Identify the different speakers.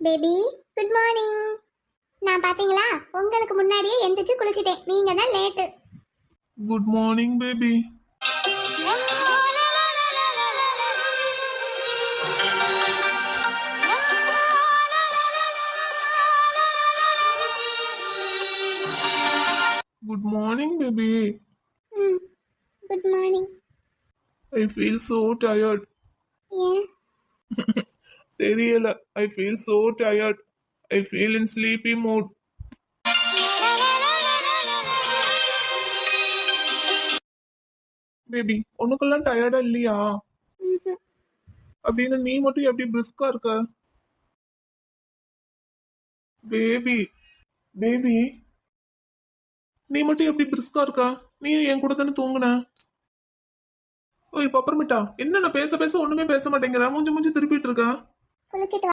Speaker 1: Baby good morning. நான் பாத்தீங்களா உங்களுக்கு முன்னாடியே எந்திரிச்சு குளிச்சிட்டேன். நீங்க தான் late.
Speaker 2: Good morning baby. Good morning baby.
Speaker 1: Good morning.
Speaker 2: I feel so tired.
Speaker 1: ஏன்?
Speaker 2: தெரியல. I feel so tired. I feel in sleepy mood. Baby உனக்கெல்லாம் டயர்டா இல்லையா?
Speaker 1: ம்ஹும்.
Speaker 2: அப்படின்னு நீ மட்டும் எப்படி பிரிஸ்கா இருக்க? பேபி பேபி நீ மட்டும் எப்படி பிரிஸ்கா இருக்க? நீ என் கூட தானே தூங்குன? ஓய் பப்பர்மிட்டா, என்ன நான் பேச பேச ஒண்ணுமே பேச மாட்டேங்கிற, மூஞ்சி மூஞ்சி திருப்பிட்டு இருக்க.
Speaker 1: குளிச்சிட்டு